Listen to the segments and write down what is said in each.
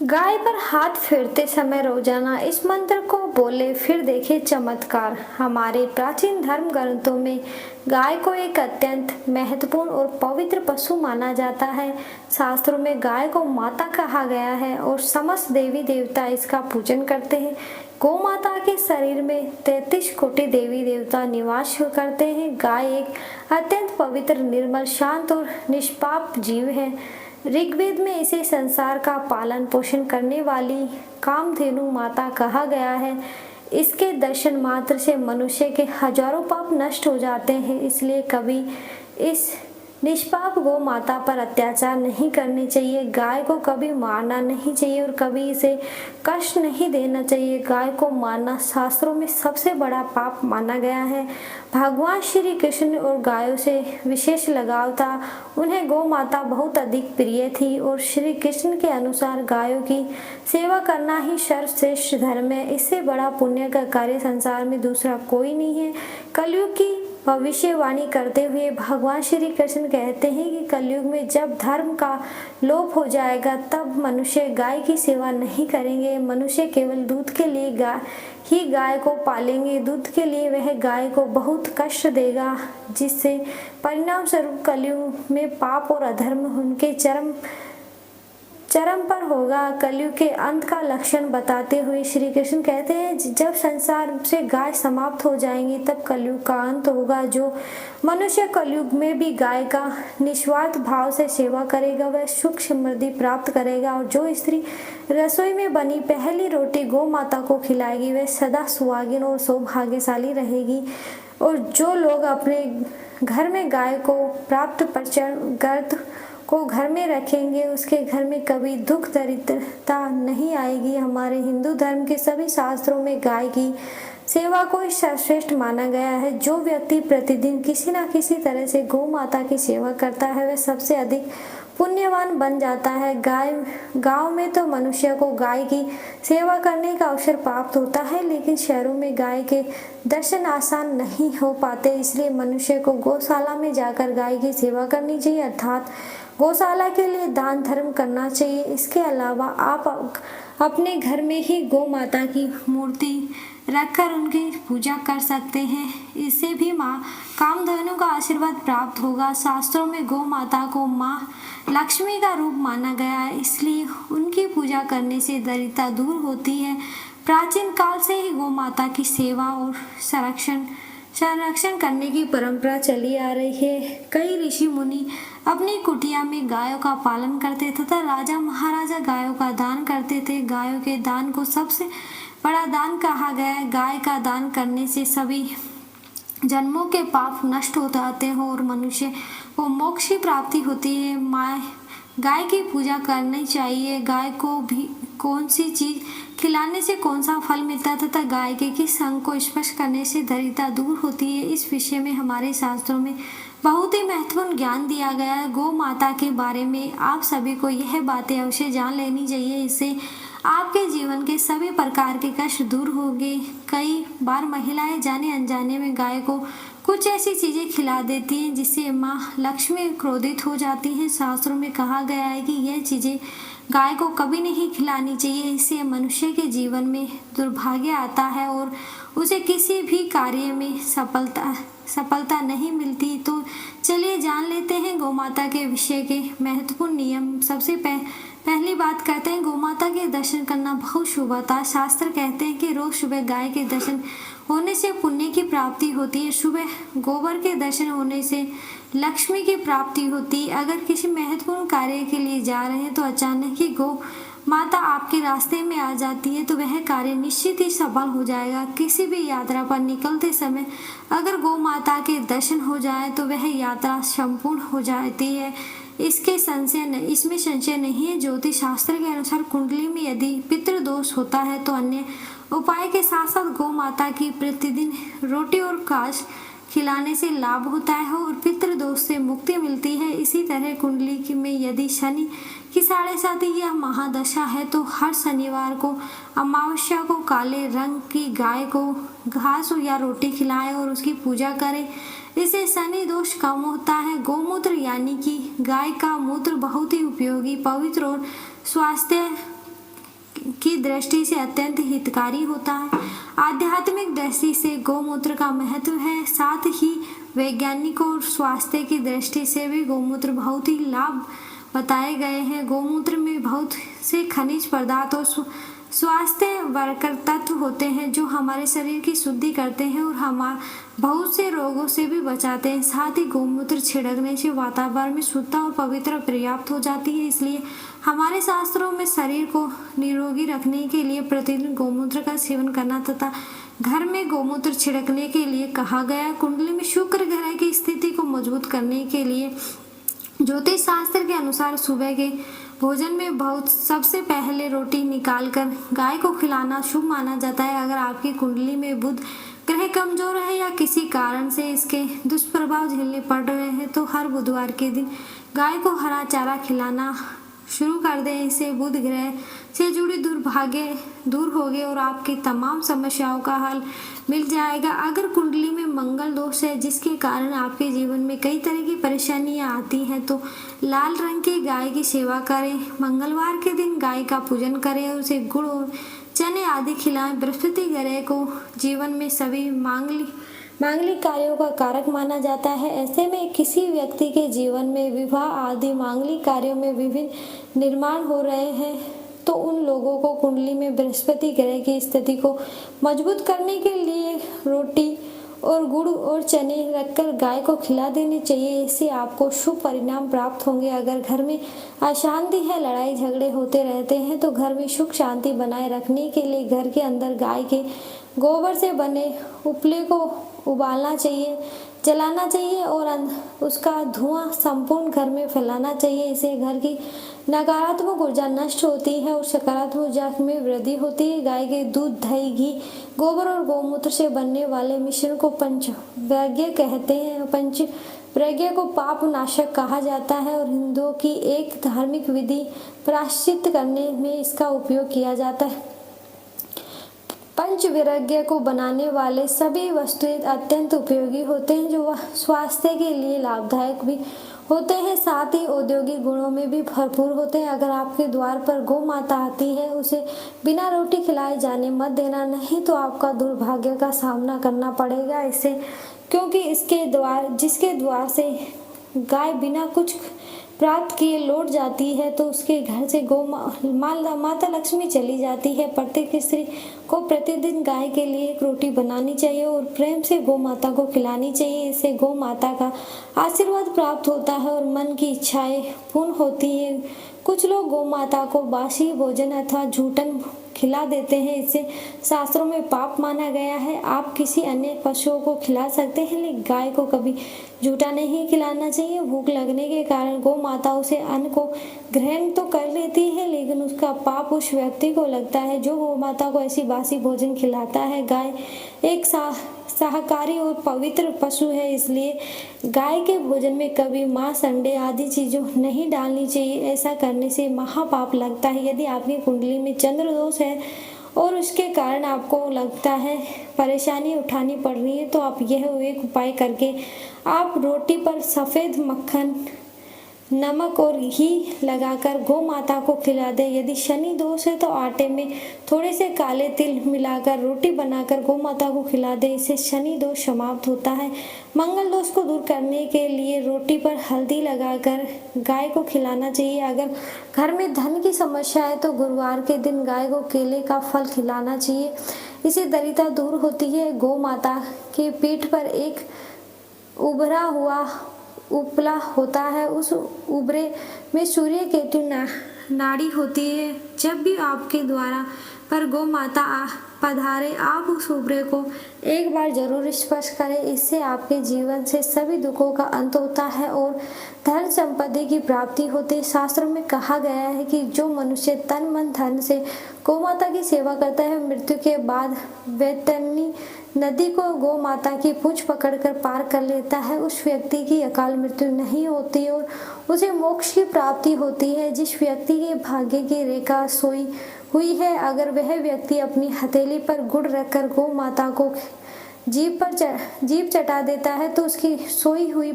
गाय पर हाथ फेरते समय रोजाना इस मंत्र को बोले, फिर देखे चमत्कार। हमारे प्राचीन धर्म ग्रंथों में गाय को एक अत्यंत महत्वपूर्ण और पवित्र पशु माना जाता है। शास्त्रों में गाय को माता कहा गया है और समस्त देवी देवता इसका पूजन करते हैं। गौ माता के शरीर में 33 कोटि देवी देवता निवास करते हैं। गाय एक अत्यंत पवित्र, निर्मल, शांत और निष्पाप जीव है। ऋग्वेद में इसे संसार का पालन पोषण करने वाली कामधेनु माता कहा गया है। इसके दर्शन मात्र से मनुष्य के हजारों पाप नष्ट हो जाते हैं। इसलिए कभी इस निष्पाप गौ माता पर अत्याचार नहीं करने चाहिए। गाय को कभी मारना नहीं चाहिए और कभी इसे कष्ट नहीं देना चाहिए। गाय को मारना शास्त्रों में सबसे बड़ा पाप माना गया है। भगवान श्री कृष्ण और गायों से विशेष लगाव था। उन्हें गौ माता बहुत अधिक प्रिय थी और श्री कृष्ण के अनुसार गायों की सेवा करना ही सर्वश्रेष्ठ धर्म है। इससे बड़ा पुण्य का कार्य संसार में दूसरा कोई नहीं है। कलयुग की भविष्यवाणी करते हुए भगवान श्री कृष्ण कहते हैं कि कलयुग में जब धर्म का लोप हो जाएगा तब मनुष्य गाय की सेवा नहीं करेंगे। मनुष्य केवल दूध के लिए गाय को पालेंगे। दूध के लिए वह गाय को बहुत कष्ट देगा, जिससे परिणाम स्वरूप कलयुग में पाप और अधर्म उनके चरम पर होगा। कलयुग के अंत का लक्षण बताते हुए श्री कृष्ण कहते हैं, जब संसार से गाय समाप्त हो जाएंगी तब कलयुग का अंत होगा। जो मनुष्य कलयुग में भी गाय का निस्वार्थ भाव से सेवा करेगा वह सुख समृद्धि प्राप्त करेगा। और जो स्त्री रसोई में बनी पहली रोटी गौ माता को खिलाएगी वह सदा सुहागिन और सौभाग्यशाली रहेगी। और जो लोग अपने घर में गाय को प्राप्त प्रचंड गर्द को घर में रखेंगे उसके घर में कभी दुख दरिद्रता नहीं आएगी। हमारे हिंदू धर्म के सभी शास्त्रों में गाय की सेवा को सर्वश्रेष्ठ माना गया है। जो व्यक्ति प्रतिदिन किसी न किसी तरह से गौ माता की सेवा करता है वह सबसे अधिक पुण्यवान बन जाता है। गांव में तो मनुष्य को गाय की सेवा करने का अवसर प्राप्त होता है, लेकिन शहरों में गाय के दर्शन आसान नहीं हो पाते। इसलिए मनुष्य को गौशाला में जाकर गाय की सेवा करनी चाहिए, अर्थात गौशाला के लिए दान धर्म करना चाहिए। इसके अलावा आप अपने घर में ही गौ माता की मूर्ति रखकर उनकी पूजा कर सकते हैं। इससे भी माँ कामधेनु का आशीर्वाद प्राप्त होगा। शास्त्रों में गौ माता को माँ लक्ष्मी का रूप माना गया है, इसलिए उनकी पूजा करने से दरिद्रता दूर होती है। प्राचीन काल से ही गौ माता की सेवा और संरक्षण करने की परंपरा चली आ रही है। कई ऋषि मुनि अपनी कुटिया में गायों का पालन करते तथा राजा महाराजा गायों का दान करते थे। गायों के दान को सबसे बड़ा दान कहा गया है। गाय का दान करने से सभी जन्मों के पाप नष्ट हो जाते हैं और मनुष्य को मोक्ष की प्राप्ति होती है। गाय की पूजा करनी चाहिए। गाय को भी कौन सी चीज खिलाने से कौन सा फल मिलता है तथा गाय के किस अंग को स्पर्श करने से दरिद्रता दूर होती है, इस विषय में हमारे शास्त्रों में बहुत ही महत्वपूर्ण ज्ञान दिया गया है। गौ माता के बारे में आप सभी को यह बातें अवश्य जान लेनी चाहिए। इससे आपके जीवन के सभी प्रकार के कष्ट दूर होंगे। कई बार महिलाएं जाने अनजाने में गाय को कुछ ऐसी चीजें खिला देती हैं जिससे माँ लक्ष्मी क्रोधित हो जाती हैं। शास्त्रों में कहा गया है कि यह चीजें गाय को कभी नहीं खिलानी चाहिए। इससे मनुष्य के जीवन में दुर्भाग्य आता है और उसे किसी भी कार्य में सफलता नहीं मिलती। तो चलिए जान लेते हैं गौ माता के विषय के महत्वपूर्ण नियम। सबसे पहली बात करते हैं, गौ माता के दर्शन करना बहुत शुभ होता है। शास्त्र कहते हैं कि रोज सुबह गाय के दर्शन होने से पुण्य की प्राप्ति होती है। सुबह गोबर के दर्शन होने से लक्ष्मी की प्राप्ति होती है। अगर किसी महत्वपूर्ण कार्य के लिए जा रहे हैं तो अचानक ही गौ माता आपके रास्ते में आ जाती है तो वह कार्य निश्चित ही सफल हो जाएगा। किसी भी यात्रा पर निकलते समय अगर गौ माता के दर्शन हो जाए तो वह यात्रा संपूर्ण हो जाती है। इसमें संशय नहीं है। ज्योतिष शास्त्र के अनुसार कुंडली में यदि पितृदोष होता है तो अन्य उपाय के साथ साथ गौ माता की प्रतिदिन रोटी और काश खिलाने से लाभ होता है और पितृदोष से मुक्ति मिलती है। इसी तरह कुंडली में यदि शनि की 7.5 या महादशा है तो हर शनिवार को अमावस्या को काले रंग की गाय को घास या रोटी खिलाएं और उसकी पूजा करें। इससे शनि दोष कम होता है। गौमूत्र यानी कि गाय का मूत्र बहुत ही उपयोगी, पवित्र और स्वास्थ्य दृष्टि से अत्यंत हितकारी होता है। आध्यात्मिक दृष्टि से गौमूत्र का महत्व है, साथ ही वैज्ञानिक और स्वास्थ्य की दृष्टि से भी गौमूत्र बहुत ही लाभ बताए गए हैं। गौमूत्र में बहुत से खनिज पदार्थ और स्वास्थ्य वर्धक तत्व होते हैं जो हमारे शरीर की शुद्धि करते हैं और हमारे बहुत से रोगों से भी बचाते हैं। साथ ही गौमूत्र छिड़कने से वातावरण में शुद्धता और पवित्र पर्याप्त हो जाती है। इसलिए हमारे शास्त्रों में शरीर को निरोगी रखने के लिए प्रतिदिन गौमूत्र का सेवन करना तथा घर में गौमूत्र छिड़कने के लिए कहा गया। कुंडली में शुक्र ग्रह की स्थिति को मजबूत करने के लिए ज्योतिष शास्त्र के अनुसार सुबह के भोजन में बहुत सबसे पहले रोटी निकालकर गाय को खिलाना शुभ माना जाता है। अगर आपकी कुंडली में बुध ग्रह कमजोर है या किसी कारण से इसके दुष्प्रभाव झेलने पड़ रहे हैं तो हर बुधवार के दिन गाय को हरा चारा खिलाना शुरू कर दें। इससे बुध ग्रह से जुड़ी दुर्भाग्य दूर होंगे और आपकी तमाम समस्याओं का हल मिल जाएगा। अगर कुंडली में मंगल दोष है जिसके कारण आपके जीवन में कई तरह की परेशानियां आती हैं तो लाल रंग की गाय की सेवा करें। मंगलवार के दिन गाय का पूजन करें और उसे गुड़ और चने आदि खिलाएं। बृहस्पति ग्रह को जीवन में सभी मांगलिक कार्यों का कारक माना जाता है। ऐसे में किसी व्यक्ति के जीवन में विवाह आदि मांगलिक कार्यों में विभिन्न निर्माण हो रहे हैं तो उन लोगों को कुंडली में बृहस्पति ग्रह की स्थिति को मजबूत करने के लिए रोटी और गुड़ और चने रखकर गाय को खिला देनी चाहिए। इससे आपको शुभ परिणाम प्राप्त होंगे। अगर घर में अशांति है, लड़ाई झगड़े होते रहते हैं तो घर में सुख शांति बनाए रखने के लिए घर के अंदर गाय के गोबर से बने उपले को उबालना चाहिए, जलाना चाहिए और उसका धुआं संपूर्ण घर में फैलाना चाहिए। इससे घर की नकारात्मक ऊर्जा नष्ट होती है और सकारात्मक ऊर्जा में वृद्धि होती है। गाय के दूध, दही, घी, गोबर और गौमूत्र से बनने वाले मिश्रण को पंचव्रज्ञ कहते हैं। पंचव्रज्ञ को पाप नाशक कहा जाता है और हिंदुओं की एक धार्मिक विधि प्रायश्चित करने में इसका उपयोग किया जाता है। पंचवीर्य को बनाने वाले सभी वस्तुएं अत्यंत उपयोगी होते हैं जो स्वास्थ्य के लिए लाभदायक भी होते हैं, साथ ही औद्योगिक गुणों में भी भरपूर होते हैं। अगर आपके द्वार पर गौ माता आती है उसे बिना रोटी खिलाए जाने मत देना, नहीं तो आपका दुर्भाग्य का सामना करना पड़ेगा। इससे क्योंकि जिसके द्वार से गाय बिना कुछ प्राप्त किए लौट जाती है तो उसके घर से माता लक्ष्मी चली जाती है। प्रत्येक स्त्री को प्रतिदिन गाय के लिए एक रोटी बनानी चाहिए और प्रेम से गौ माता को खिलानी चाहिए। इससे गौ माता का आशीर्वाद प्राप्त होता है और मन की इच्छाएं पूर्ण होती है। कुछ लोग गौ माता को बासी भोजन अथवा झूठन खिला देते हैं, इसे शास्त्रों में पाप माना गया है। आप किसी अन्य पशुओं को खिला सकते हैं लेकिन गाय को कभी झूठा नहीं खिलाना चाहिए। भूख लगने के कारण गौ माता उसे अन्न को ग्रहण तो कर लेती है लेकिन उसका पाप उस व्यक्ति को लगता है जो गौ माता को ऐसी बासी भोजन खिलाता है। गाय एक शाकाहारी और पवित्र पशु है, इसलिए गाय के भोजन में कभी मांस, अंडे आदि चीजों नहीं डालनी चाहिए। ऐसा करने से महापाप लगता है। यदि आपकी कुंडली में चंद्र दोष है और उसके कारण आपको लगता है परेशानी उठानी पड़ रही है तो आप यह एक उपाय करके आप रोटी पर सफ़ेद मक्खन, नमक और घी लगाकर गौ माता को खिला दें। यदि शनि दोष है तो आटे में थोड़े से काले तिल मिलाकर रोटी बनाकर गौ माता को खिला दें, इससे शनि दोष समाप्त होता है। मंगल दोष को दूर करने के लिए रोटी पर हल्दी लगाकर गाय को खिलाना चाहिए। अगर घर में धन की समस्या है तो गुरुवार के दिन गाय को केले का फल खिलाना चाहिए, इससे दरिद्रता दूर होती है। गौ माता की पीठ पर एक उभरा हुआ उपला होता है, उस उभरे में सूर्य केतु नाड़ी होती है। जब भी आपके द्वारा पर गौ माता पधारे आप उस उभरे को एक बार जरूर स्पर्श करें, इससे आपके जीवन से सभी दुखों का अंत होता है और धन संपत्ति की प्राप्ति होती है। शास्त्रों में कहा गया है कि जो मनुष्य तन मन धन से गौ माता की सेवा करता है मृत्यु के बाद वैतरणी नदी को गौ माता की पूंछ पकड़कर पार कर लेता है, उस व्यक्ति की अकाल मृत्यु नहीं होती और उसे मोक्ष की प्राप्ति होती है। जिस व्यक्ति के भाग्य की रेखा सोई हुई है, अगर वह व्यक्ति अपनी हथेली पर गुड़ रखकर गौ माता को जीभ चटा देता है तो उसकी सोई हुई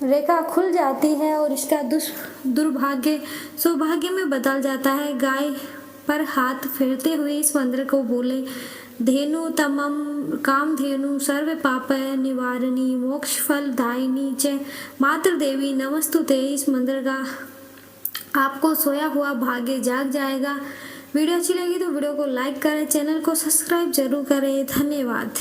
रेखा खुल जाती है और इसका दुर्भाग्य सौभाग्य में बदल जाता है। गाय पर हाथ फेरते हुए इस मंत्र को बोले, धेनु तमम कामधेनु सर्व पाप निवारिणी मोक्ष फल दायिनी च मातृ देवी नमस्तुते। इस मंत्र का आपको सोया हुआ भाग्य जाग जाएगा। वीडियो अच्छी लगी तो वीडियो को लाइक करें, चैनल को सब्सक्राइब जरूर करें। धन्यवाद।